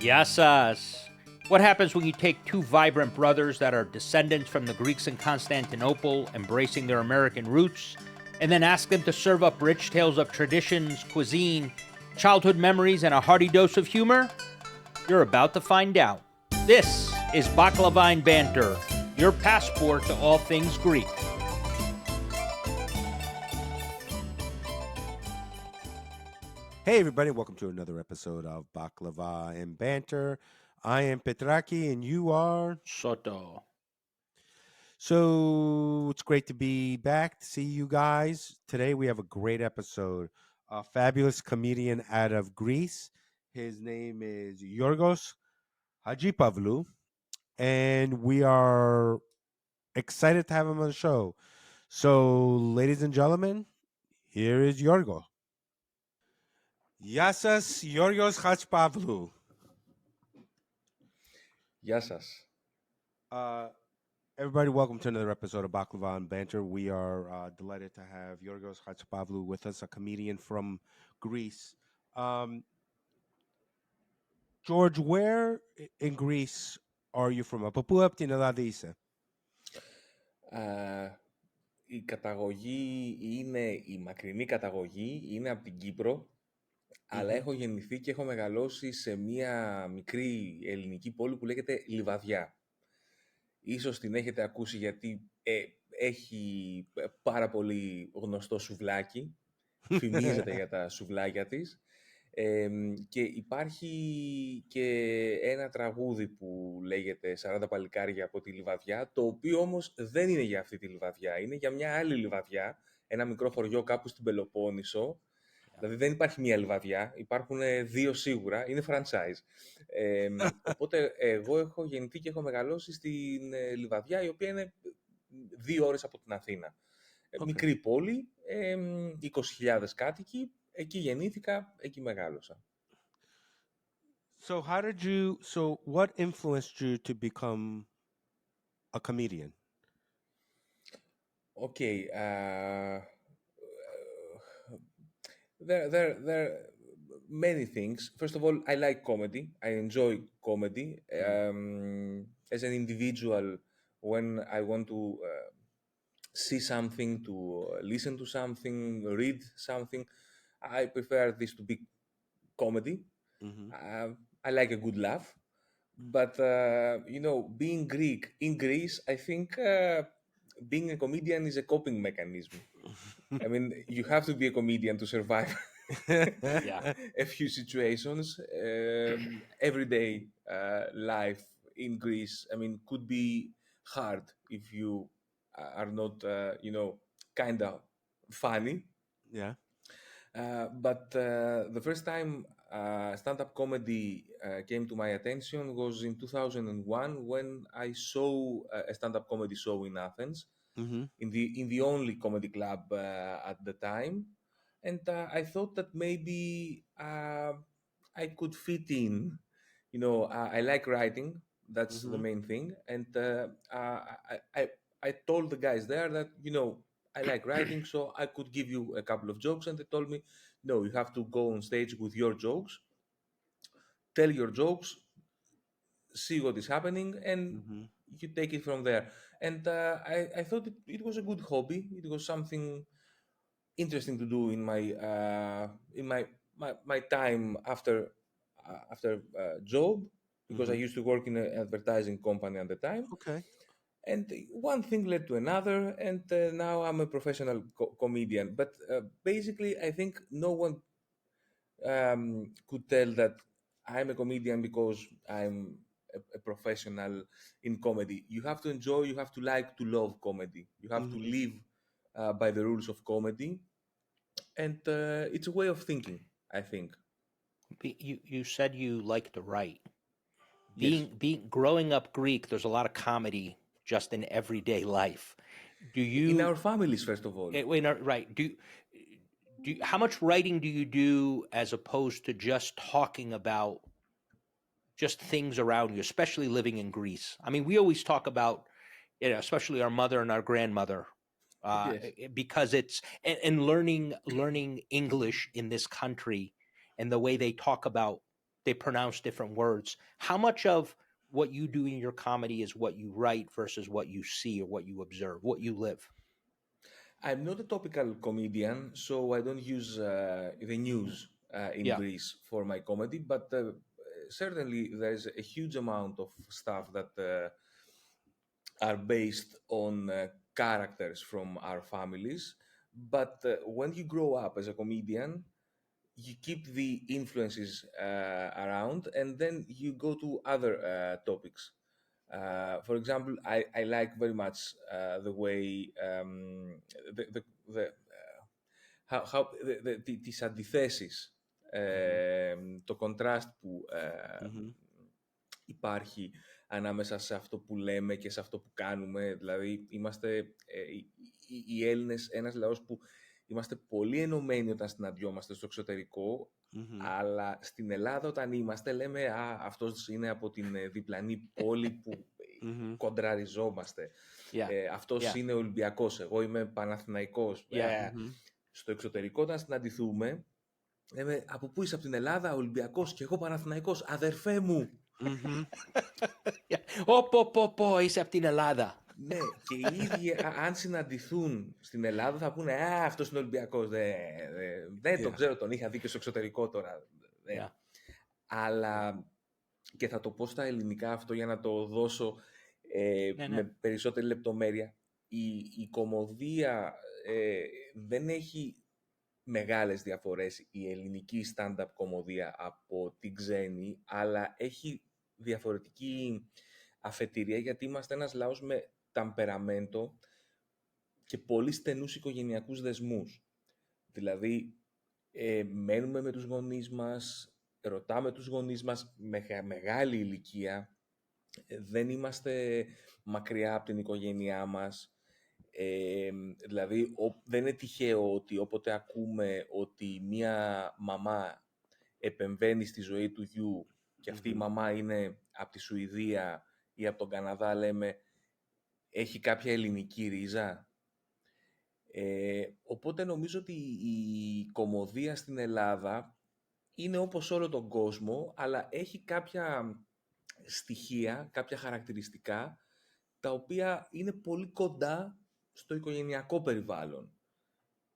Yassas. What happens when you take two vibrant brothers that are descendants from the Greeks in Constantinople, embracing their American roots, and then ask them to serve up rich tales of traditions, cuisine, childhood memories, and a hearty dose of humor? You're about to find out. This is Baklava and Banter, your passport to all things Greek. Hey everybody, welcome to another episode of Baklava and Banter. I am Petraki and you are... Soto. So it's great to be back to see you guys. Today we have a great episode. A fabulous comedian out of Greece. His name is Giorgos Xatzipavlou, and we are excited to have him on the show. So, ladies and gentlemen, here is Giorgos. Yassas Giorgos Xatzipavlou. Γεια σας. Everybody, welcome to another episode of Baklava and Banter. We are delighted to have Giorgos Xatzipavlou with us, a comedian from Greece. George, where in Greece are you from? Από πού από την Ελλάδα είσαι? Η καταγωγή είναι, η μακρινή καταγωγή είναι από την Κύπρο, αλλά έχω γεννηθεί και έχω μεγαλώσει σε μια μικρή ελληνική πόλη που λέγεται Λιβαδιά. Ίσως την έχετε ακούσει γιατί έχει πάρα πολύ γνωστό σουβλάκι, φημίζεται για τα σουβλάκια της. Και υπάρχει και ένα τραγούδι που λέγεται 40 παλικάρια από τη Λιβαδιά, το οποίο όμως δεν είναι για αυτή τη Λιβαδιά, είναι για μια άλλη Λιβαδιά, ένα μικρό χωριό κάπου στην Πελοπόννησο. Δηλαδή δεν υπάρχει μία Λιβαδιά, υπάρχουν δύο σίγουρα, είναι franchise. Οπότε εγώ έχω γεννηθεί και έχω μεγαλώσει στην Λιβαδιά, η οποία είναι 2 ώρες από την Αθήνα. Μικρή πόλη, 20.000 κάτοικοι. Εκεί γεννήθηκα, εκεί μεγάλωσα. So what influenced you to become a comedian? Okay, there are many things. First of all, I like comedy. I enjoy comedy. As an individual, when I want to see something, to listen to something, read something, I prefer this to be comedy. I like a good laugh. But, being Greek in Greece, I think being a comedian is a coping mechanism. I mean, you have to be a comedian to survive a few situations. Everyday life in Greece, I mean, could be hard if you are not, kind of funny. Yeah. But the first time stand-up comedy came to my attention was in 2001 when I saw a stand-up comedy show in Athens, in the only comedy club at the time, and I thought that maybe I could fit in. I like writing. That's the main thing, and I told the guys there that I like writing, so I could give you a couple of jokes. And they told me, no, you have to go on stage with your jokes, tell your jokes, see what is happening, and you take it from there. And I thought it was a good hobby. It was something interesting to do in my time after job, because I used to work in an advertising company at the time. Okay. And one thing led to another, and now I'm a professional comedian. But basically, I think no one could tell that I'm a comedian because I'm a professional in comedy. You have to enjoy, you have to like to love comedy. You have to live by the rules of comedy. And it's a way of thinking, I think. You said you like to write. Yes. Growing up Greek, there's a lot of comedy just in everyday life. In our families, first of all. Right. How much writing do you do as opposed to just talking about just things around you, especially living in Greece? I mean, we always talk about, especially our mother and our grandmother, Yes. because it's and learning English in this country and the way they talk about they pronounce different words. How much of what you do in your comedy is what you write versus what you see or what you observe, what you live? I'm not a topical comedian, so I don't use the news in Yeah. Greece for my comedy, but certainly there's a huge amount of stuff that are based on characters from our families. But when you grow up as a comedian, you keep the influences around and then you go to other topics. For example, I like very much the way τις αντιθέσεις, Mm-hmm. το contrast που Mm-hmm. υπάρχει ανάμεσα σε αυτό που λέμε και σε αυτό που κάνουμε. Δηλαδή, είμαστε οι Έλληνες ένας λαός που είμαστε πολύ ενωμένοι όταν συναντιόμαστε στο εξωτερικό, Mm-hmm. αλλά στην Ελλάδα όταν είμαστε λέμε «Α, αυτός είναι από την διπλανή πόλη που Mm-hmm. κοντραριζόμαστε». Yeah. Αυτός Yeah. είναι Ολυμπιακός, εγώ είμαι Παναθηναϊκός. Yeah. Mm-hmm. Στο εξωτερικό όταν συναντηθούμε, λέμε «Από πού είσαι, από την Ελλάδα, Ολυμπιακός και εγώ Παναθηναϊκός, αδερφέ μου». Mm-hmm. Πω, είσαι από την Ελλάδα. Ναι, και οι ίδιοι αν συναντηθούν στην Ελλάδα θα πούνε «Α, αυτός είναι Ολυμπιακός, δεν το ξέρω, τον είχα δει και στο εξωτερικό τώρα». Yeah. Αλλά, και θα το πω στα ελληνικά αυτό για να το δώσω Ναι. με περισσότερη λεπτομέρεια, η κωμωδία δεν έχει μεγάλες διαφορές, η ελληνική stand-up κωμωδία από την ξένη, αλλά έχει διαφορετική αφετηρία γιατί είμαστε ένας λαός με ταμπεραμέντο και πολύ στενούς οικογενειακούς δεσμούς. Δηλαδή, μένουμε με τους γονείς μας, ρωτάμε τους γονείς μας με μεγάλη ηλικία, δεν είμαστε μακριά από την οικογένειά μας. Δηλαδή, δεν είναι τυχαίο ότι όποτε ακούμε ότι μία μαμά επεμβαίνει στη ζωή του γιου και αυτή η μαμά είναι από τη Σουηδία ή από τον Καναδά, λέμε έχει κάποια ελληνική ρίζα. Οπότε νομίζω ότι η κωμωδία στην Ελλάδα είναι όπως όλο τον κόσμο, αλλά έχει κάποια στοιχεία, κάποια χαρακτηριστικά, τα οποία είναι πολύ κοντά στο οικογενειακό περιβάλλον.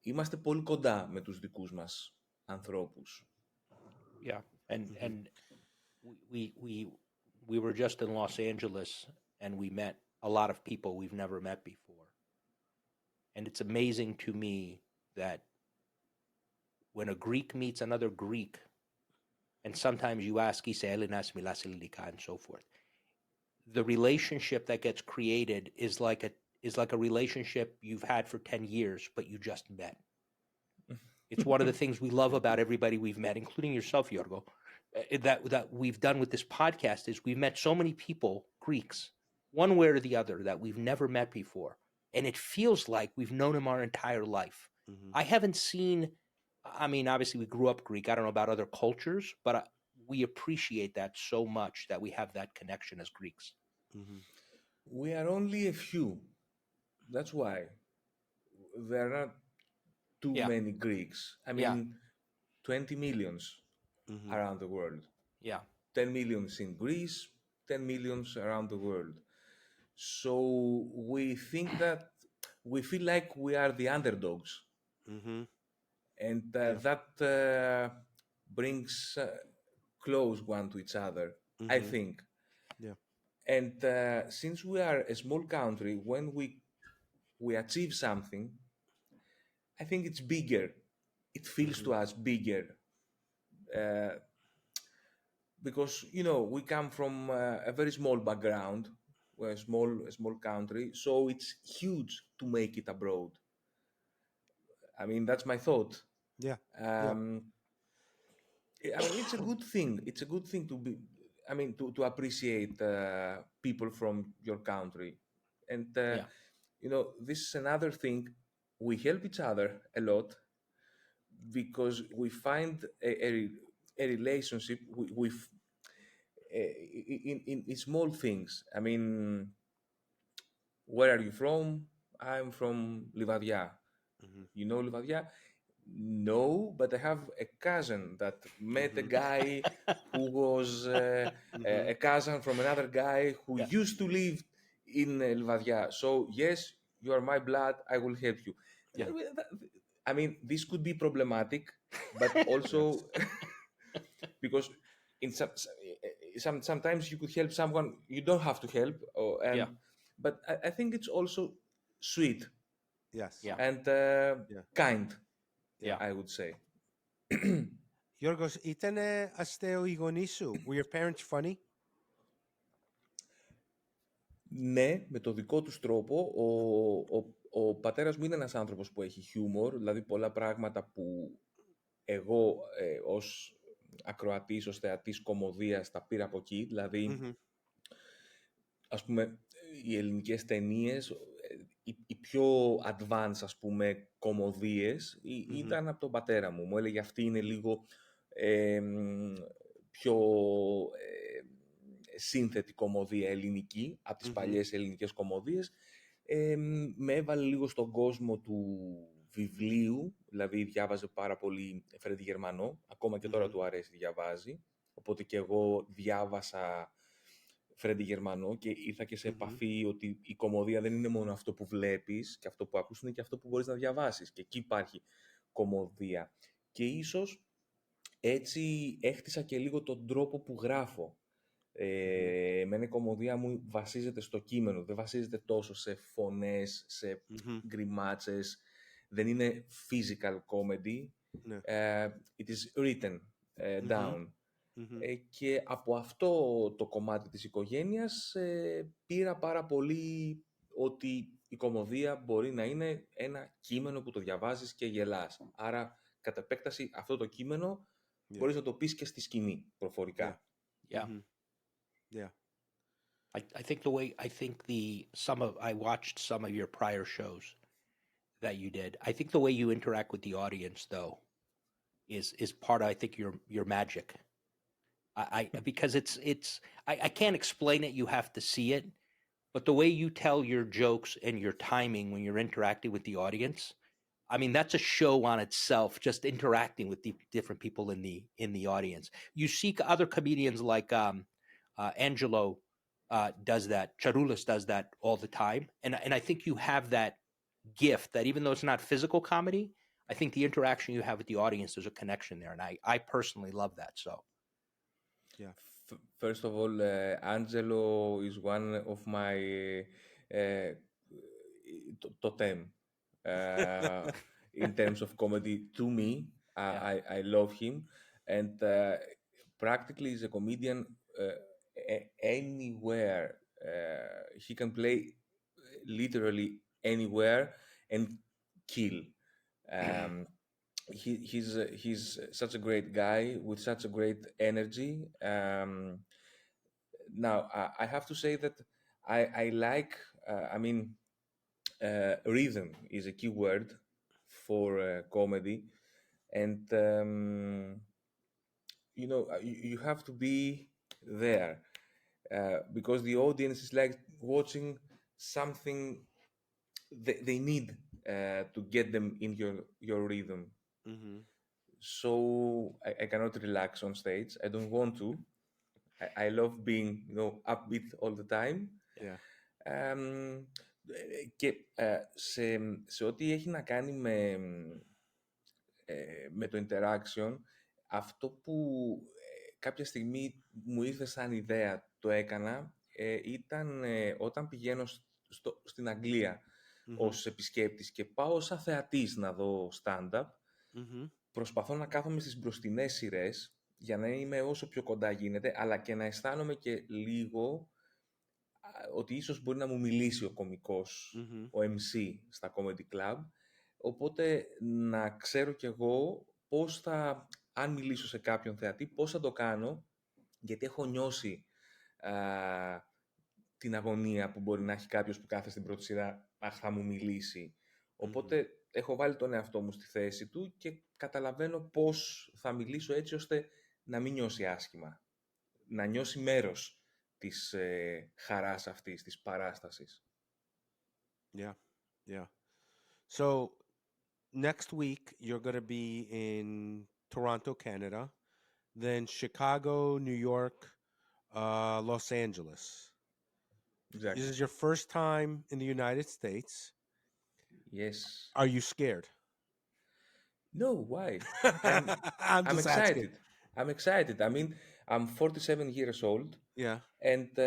Είμαστε πολύ κοντά με τους δικούς μας ανθρώπους. Yeah. And we were just in Los Angeles and we met a lot of people we've never met before. And it's amazing to me that when a Greek meets another Greek, and sometimes you ask, είσαι Έλληνας, μιλάς ελληνικά, and so forth, the relationship that gets created is like a relationship you've had for 10 years, but you just met. It's one of the things we love about everybody we've met, including yourself, Giorgo, that we've done with this podcast is we've met so many people, Greeks, one way or the other, that we've never met before. And it feels like we've known them our entire life. Mm-hmm. I haven't seen, I mean, obviously we grew up Greek. I don't know about other cultures, but we appreciate that so much that we have that connection as Greeks. Mm-hmm. We are only a few. That's why. There are not too Yeah. many Greeks. I mean, 20 millions Mm-hmm. around the world. Yeah. 10 millions in Greece, 10 millions around the world. So we think that we feel like we are the underdogs. Mm-hmm. And that brings close one to each other, I think. Yeah. And since we are a small country, when we achieve something, I think it's bigger. It feels to us bigger. Because, you know, we come from a very small background. We're a small country. So it's huge to make it abroad. I mean, that's my thought. Yeah. I mean, it's a good thing. It's a good thing to be, I mean, to appreciate people from your country. And, you know, this is another thing. We help each other a lot because we find a relationship with in small things. I mean, where are you from? I'm from Livadia. Mm-hmm. You know Livadia? No, but I have a cousin that met a guy who was a cousin from another guy who used to live in Lvadia. So yes, you are my blood. I will help you. Yeah. I mean, this could be problematic, but also because in sometimes you could help someone you don't have to help, but I think it's also sweet Yes. Yeah. and Yeah. kind, Yeah. I would say. Giorgos, ήτανε αστείο οι γονείς σου? Were your parents funny? Ναι, με το δικό τους τρόπο. Ο πατέρας μου είναι ένας άνθρωπος που έχει χιούμορ, δηλαδή πολλά πράγματα που εγώ ως ακροατής, ως θεατής κωμωδίας τα πήρα από εκεί. Δηλαδή, ας πούμε, οι ελληνικές ταινίες, οι πιο advanced, ας πούμε, κωμωδίες ήταν από τον πατέρα μου. Μου έλεγε αυτή είναι λίγο πιο σύνθετη κωμωδία ελληνική, από τις παλιές ελληνικές κωμωδίες. Με έβαλε λίγο στον κόσμο του βιβλίου, δηλαδή διάβαζε πάρα πολύ Φρέντι Γερμανό, ακόμα και τώρα του αρέσει, διαβάζει. Οπότε και εγώ διάβασα Φρέντι Γερμανό και ήρθα και σε επαφή ότι η κωμωδία δεν είναι μόνο αυτό που βλέπεις και αυτό που ακούς, είναι και αυτό που μπορείς να διαβάσεις. Και εκεί υπάρχει κωμωδία. Και ίσως έτσι έχτισα και λίγο τον τρόπο που γράφω. Εμένα η κωμωδία μου βασίζεται στο κείμενο, δεν βασίζεται τόσο σε φωνές, σε γκριμάτσες. Δεν είναι physical comedy. It is written down. Και από αυτό το κομμάτι της οικογένειας πήρα πάρα πολύ ότι η κωμωδία μπορεί να είναι ένα κείμενο που το διαβάζεις και γελάς. Άρα, κατ' επέκταση, αυτό το κείμενο μπορείς να το πεις και στη σκηνή, προφορικά. Yeah. Yeah. I think I watched some of your prior shows that you did. I think the way you interact with the audience, though, is part of, I think, your magic. Because I can't explain it. You have to see it, but the way you tell your jokes and your timing when you're interacting with the audience, I mean, that's a show on itself. Just interacting with the different people in the audience. You see other comedians like Angelo does that. Charulis does that all the time, and I think you have that gift that even though it's not physical comedy, I think the interaction you have with the audience, there's a connection there, and I personally love that. So. Yeah. First of all, Angelo is one of my totem in terms of comedy to me. I love him, and practically is a comedian anywhere. He can play literally anywhere and kill. He's such a great guy with such a great energy. Now, I have to say that I like, rhythm is a key word for comedy. And, you have to be there because the audience is like watching something they need to get them in your rhythm. So I cannot relax on stage. I don't want to. I love being, upbeat all the time. Yeah. Και σε ό,τι έχει να κάνει με το interaction, αυτό που κάποια στιγμή μου ήρθε σαν ιδέα, το έκανα, ήταν όταν πηγαίνω στην Αγγλία ως επισκέπτης και πάω σαν θεατής να δω stand-up, προσπαθώ να κάθομαι στις μπροστινές σειρές για να είμαι όσο πιο κοντά γίνεται, αλλά και να αισθάνομαι και λίγο ότι ίσως μπορεί να μου μιλήσει ο κωμικός, ο MC στα Comedy Club, οπότε να ξέρω κι εγώ πώς αν μιλήσω σε κάποιον θεατή, πώς θα το κάνω, γιατί έχω νιώσει την αγωνία που μπορεί να έχει κάποιος που κάθεται στην πρώτη σειρά, αχ, θα μου μιλήσει. Οπότε έχω βάλει τον εαυτό μου στη θέση του και καταλαβαίνω πώς θα μιλήσω έτσι ώστε να μην νιώσει άσχημα. Να νιώσει μέρος της χαράς αυτής, της παράστασης. Yeah. Yeah. So next week you're going to be in Toronto, Canada, then Chicago, New York, Los Angeles. This Exactly. is your first time in the United States. Yes. Are you scared? No, why? I'm I'm I'm just asking. excited. I'm excited. I mean, I'm 47 years old, Yeah. and You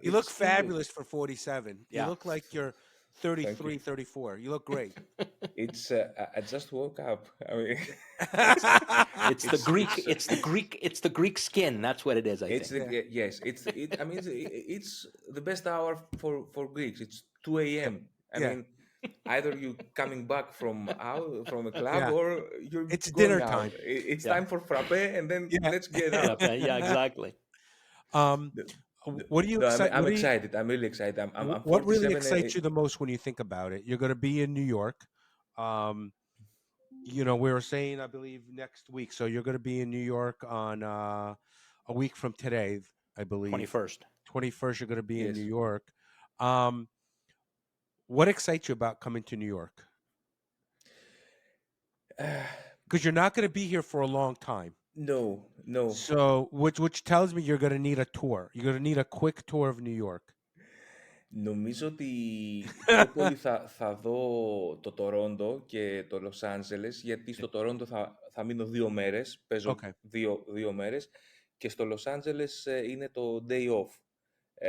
it's look still fabulous for 47. You Yeah. look like you're thank you. 33, 34. You look great. It's I just woke up. I mean, It's the it's Greek. it's It's the Greek. It's the Greek skin. That's what it is. I it's think. the Yeah. yes. I mean, it's the best hour for Greeks. It's 2 a.m. I Yeah. mean, either you coming back from a club Yeah. or you're It's going dinner out. time. It's Yeah. time for frappe, and then Yeah. let's get out. Frappe. Yeah. Exactly. um, The- what do you No, excite? I'm excited. I'm really excited. I'm What really 47. excites you the most when you think about it? You're going to be in New York. Um, we were saying, I believe, next week. So you're going to be in New York on a week from today, I believe. 21st. 21st, you're going to be in New Yes. York. Um, what excites you about coming to New York? Because you're not going to be here for a long time. No, no. So, which tells me you're going to need a tour. You're going to need a quick tour of New York. Νομίζω ότι πιο πολύ θα δω το Τορόντο και το Λος Άντζελες, γιατί στο Τορόντο θα μείνω 2 μέρες, παίζω Okay. δύο μέρες, και στο Λος Άντζελες είναι το day off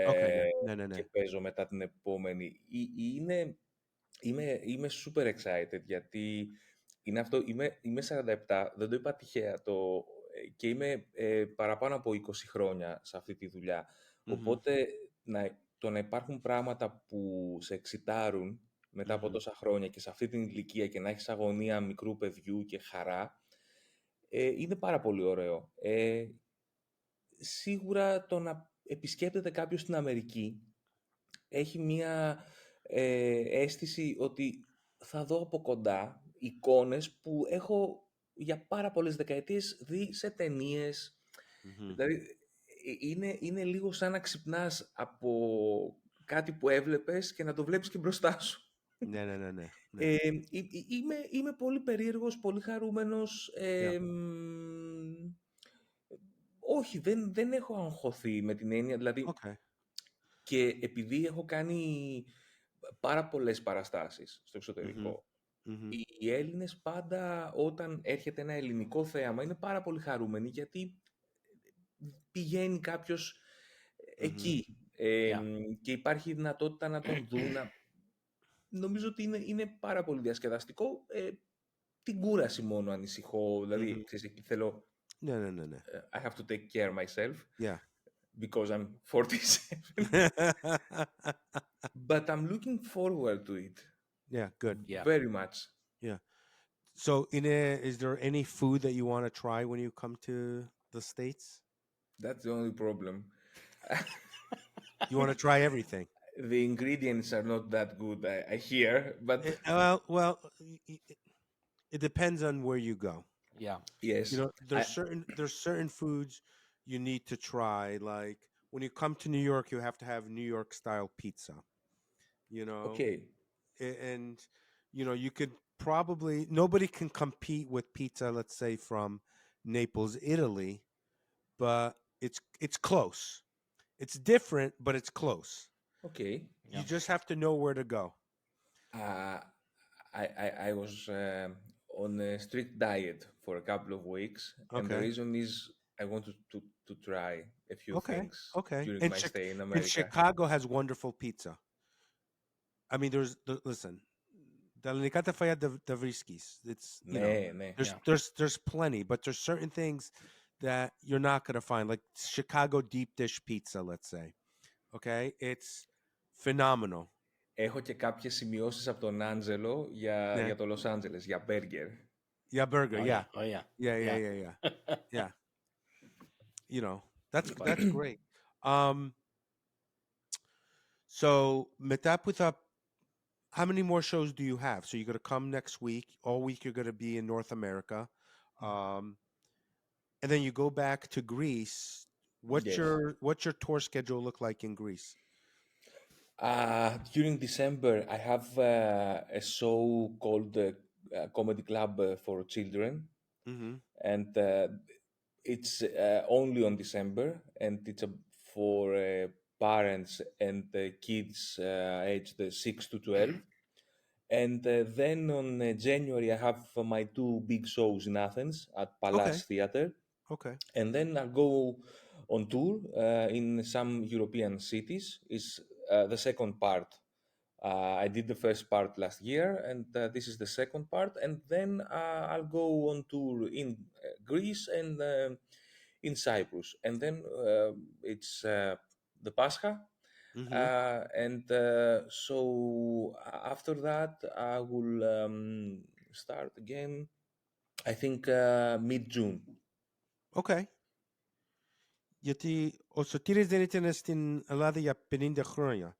Okay. ε, No, no, no. και παίζω μετά την επόμενη. Είμαι super excited, γιατί είναι αυτό, είμαι 47, δεν το είπα τυχαία, και είμαι παραπάνω από 20 χρόνια σε αυτή τη δουλειά. Mm-hmm. Οπότε το να υπάρχουν πράγματα που σε εξητάρουν μετά από Mm-hmm. τόσα χρόνια και σε αυτή την ηλικία και να έχεις αγωνία μικρού παιδιού και χαρά, είναι πάρα πολύ ωραίο. Σίγουρα το να επισκέπτεται κάποιος στην Αμερική έχει μία αίσθηση ότι θα δω από κοντά εικόνες που έχω για πάρα πολλές δεκαετίες δει σε ταινίες. Mm-hmm. Δηλαδή, είναι λίγο σαν να ξυπνάς από κάτι που έβλεπες και να το βλέπεις και μπροστά σου. No, no, no, no, no. Είμαι πολύ περίεργος, πολύ χαρούμενος. Yeah. Όχι, δεν έχω αγχωθεί με την έννοια, δηλαδή, Okay. και επειδή έχω κάνει πάρα πολλές παραστάσεις στο Mm-hmm. εξωτερικό, Mm-hmm. οι Έλληνες πάντα όταν έρχεται ένα ελληνικό θέαμα είναι πάρα πολύ χαρούμενοι, γιατί πηγαίνει κάποιος Mm-hmm. εκεί Yeah. και υπάρχει δυνατότητα να τον δουν. Νομίζω ότι είναι πάρα πολύ διασκεδαστικό. Την κούραση μόνο ανησυχώ, Mm-hmm. δηλαδή, ξέρεις, εκεί θέλω No, no, no, no. I have to take care myself Yeah. because I'm 47. But I'm looking forward to it Yeah, good. Yeah. very much. Yeah. So, is there any food that you want to try when you come to the States? That's the only problem. You want to try everything. The ingredients are not that good, I hear, but Well, it depends on where you go. Yeah. yes, There's certain foods you need to try. Like when you come to New York, you have to have New York style pizza. okay. And you could probably nobody can compete with pizza. Let's say from Naples, Italy, but it's close. It's different, but it's close. Okay. You Yeah. just have to know where to go. I was on a strict diet for a couple of weeks, and the Okay. reason is I wanted to try a few Okay. things Okay. during my stay in And America. Chicago has wonderful pizza. I mean, listen, Delinicata Faya de Vriskis. It's Ναι, ναι. Yeah. there's plenty, but there's certain things that you're not gonna find, like Chicago deep dish pizza, let's say. Okay, it's phenomenal. Έχω και κάποιες σημειώσεις από τον Άντζελο Yeah, για το Λος Άντζελες, για μπέργκερ. yeah, burger, Oh yeah, yeah. Oh yeah. yeah, yeah, Yeah. yeah, yeah, yeah. That's great. Um, so Metaputha, how many more shows do you have? So you're gonna come next week. All week you're gonna be in North America, and then you go back to Greece. What's Yes. your tour schedule look like in Greece? During December, I have a show called comedy club for children, Mm-hmm. and it's only on December, and it's for parents and kids aged 6 to 12. And then on January, I have my two big shows in Athens at Palace Okay. Theatre. Okay. And then I'll go on tour in some European cities. Is the second part. I did the first part last year, and this is the second part. And then I'll go on tour in Greece and in Cyprus. And then it's the Pascha. Mm-hmm. And so after that, I will start again, I think mid-June. Okay. Γιατί ο Σωτήρης δεν ήταν στην Ελλάδα για 50 χρόνια.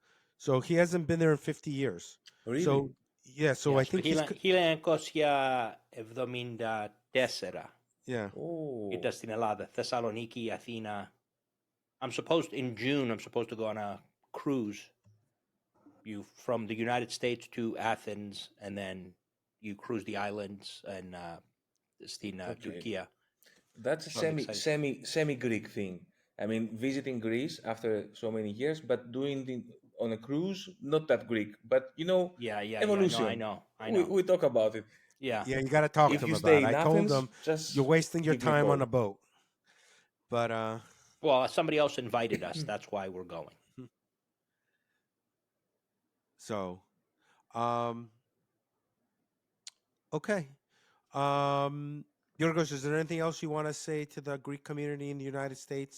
So he hasn't been there in 50 years. So Really? yeah, so Yeah, I so think he's 1974 yeah. Oh, ήταν στην Ελλάδα, Θεσσαλονίκη, Αθήνα. I'm supposed in June. I'm supposed to go on a cruise. You from the United States to Athens, and then you cruise the islands and στην okay. Turkey. That's a So I'm excited. semi Greek thing. I mean, visiting Greece after so many years, but doing it on a cruise, not that Greek. But Yeah. evolution. I know. We talk about it. Yeah. Yeah, you got to talk If to him you about stay it. in I told Athens, him just you're wasting your give me a time call. on a boat. But Well, somebody else invited us. That's why we're going. so okay. Yorgos, is there anything else you want to say to the Greek community in the United States?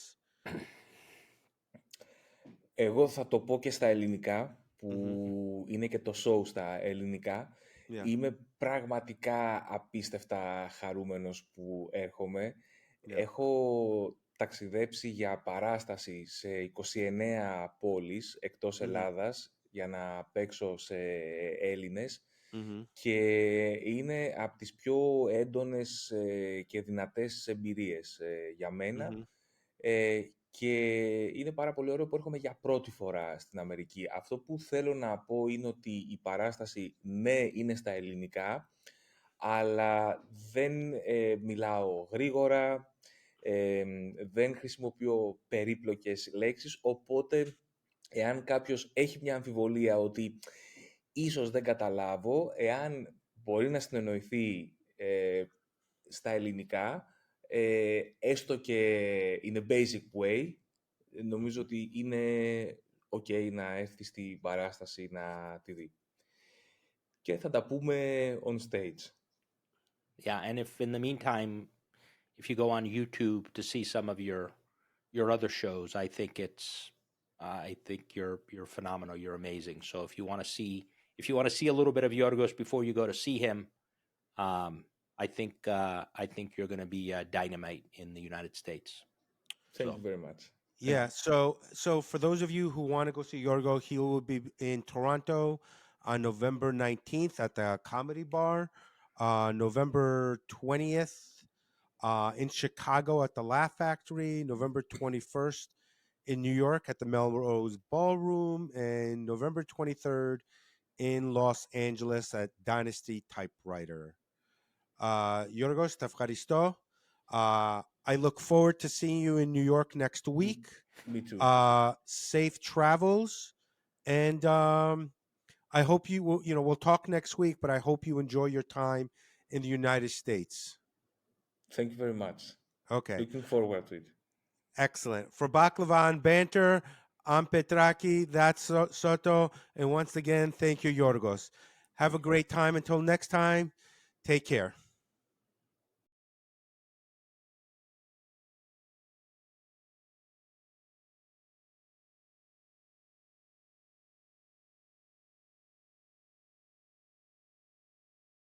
Εγώ θα το πω και στα ελληνικά, Mm-hmm. που είναι και το show στα ελληνικά. Yeah. Είμαι πραγματικά απίστευτα χαρούμενος που έρχομαι. Yeah. Έχω ταξιδέψει για παράσταση σε 29 πόλεις εκτός Ελλάδας για να παίξω σε Έλληνες Mm-hmm. και είναι από τις πιο έντονες και δυνατές εμπειρίες για μένα. Mm-hmm. Και είναι πάρα πολύ ωραίο που έρχομαι για πρώτη φορά στην Αμερική. Αυτό που θέλω να πω είναι ότι η παράσταση, ναι, είναι στα ελληνικά, αλλά δεν μιλάω γρήγορα, δεν χρησιμοποιώ περίπλοκες λέξεις, οπότε εάν κάποιος έχει μια αμφιβολία ότι ίσως δεν καταλάβω, εάν μπορεί να συνεννοηθεί στα ελληνικά, έστω και in a basic way, νομίζω ότι είναι ok να έρθει στην παράσταση να τη δει. Και θα τα πούμε on stage. Yeah, and if in the meantime, if you go on YouTube to see some of your other shows, I think you're phenomenal. You're amazing. So if you want to see a little bit of Giorgos before you go to see him, I think you're going to be dynamite in the United States. Thank you very much. Yeah. So for those of you who want to go see Yorgo, he will be in Toronto on November 19th at the Comedy Bar, November 20th in Chicago at the Laugh Factory, November 21st in New York at the Melrose Ballroom, and November 23rd in Los Angeles at Dynasty Typewriter. Yorgos, tafkaristo. I look forward to seeing you in New York next week. Me too. Safe travels, and I hope you will. We'll talk next week, but I hope you enjoy your time in the United States. Thank you very much. Okay, Looking forward to it. excellent. For Baklava and Banter, I'm Petraki. That's Soto, and once again, thank you, Yorgos. Have a great time. Until next time, take care.